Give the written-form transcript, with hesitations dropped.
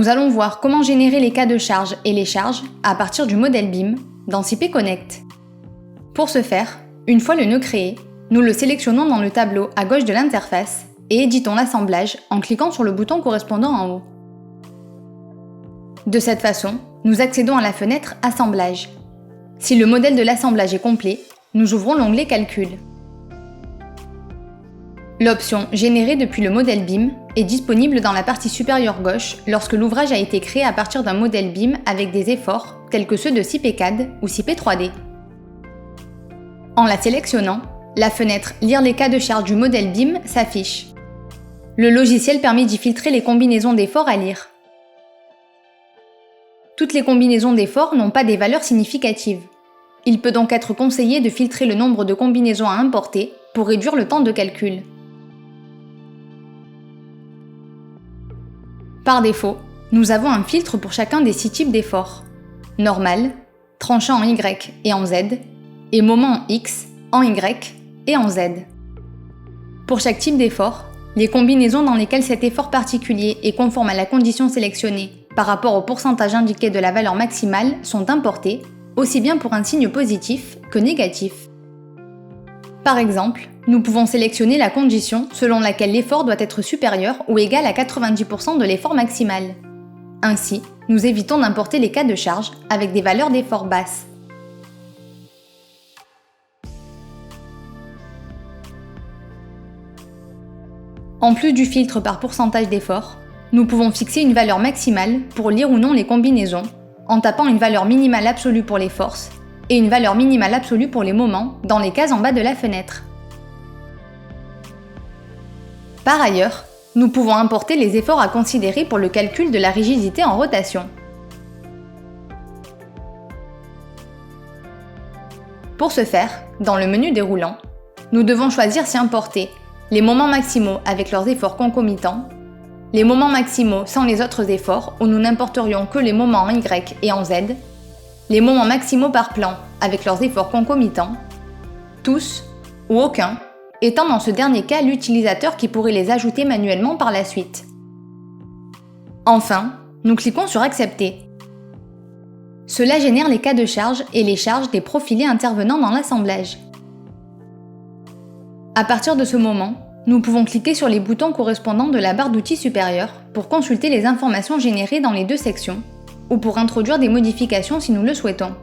nous allons voir comment générer les cas de charge et les charges à partir du modèle BIM dans CP Connect. Pour ce faire, une fois le nœud créé, nous le sélectionnons dans le tableau à gauche de l'interface et éditons l'assemblage en cliquant sur le bouton correspondant en haut. De cette façon, nous accédons à la fenêtre Assemblage. Si le modèle de l'assemblage est complet, nous ouvrons l'onglet Calcul. L'option Générer depuis le modèle BIM est disponible dans la partie supérieure gauche lorsque l'ouvrage a été créé à partir d'un modèle BIM avec des efforts tels que ceux de CP-CAD ou CP3D. En la sélectionnant, la fenêtre Lire les cas de charge du modèle BIM s'affiche. Le logiciel permet d'y filtrer les combinaisons d'efforts à lire. Toutes les combinaisons d'efforts n'ont pas des valeurs significatives. Il peut donc être conseillé de filtrer le nombre de combinaisons à importer pour réduire le temps de calcul. Par défaut, nous avons un filtre pour chacun des 6 types d'efforts. Normal, tranchant en Y et en Z, et moment en X, en Y et en Z. Pour chaque type d'effort, les combinaisons dans lesquelles cet effort particulier est conforme à la condition sélectionnée par rapport au pourcentage indiqué de la valeur maximale sont importées, aussi bien pour un signe positif que négatif. Par exemple, nous pouvons sélectionner la condition selon laquelle l'effort doit être supérieur ou égal à 90% de l'effort maximal. Ainsi, nous évitons d'importer les cas de charge avec des valeurs d'effort basses. En plus du filtre par pourcentage d'effort, nous pouvons fixer une valeur maximale pour lire ou non les combinaisons, en tapant une valeur minimale absolue pour les forces et une valeur minimale absolue pour les moments dans les cases en bas de la fenêtre. Par ailleurs, nous pouvons importer les efforts à considérer pour le calcul de la rigidité en rotation. Pour ce faire, dans le menu déroulant, nous devons choisir si importer les moments maximaux avec leurs efforts concomitants, les moments maximaux sans les autres efforts où nous n'importerions que les moments en Y et en Z, les moments maximaux par plan avec leurs efforts concomitants, tous ou aucun, étant dans ce dernier cas l'utilisateur qui pourrait les ajouter manuellement par la suite. Enfin, nous cliquons sur Accepter. Cela génère les cas de charge et les charges des profilés intervenant dans l'assemblage. À partir de ce moment, nous pouvons cliquer sur les boutons correspondants de la barre d'outils supérieure pour consulter les informations générées dans les deux sections ou pour introduire des modifications si nous le souhaitons.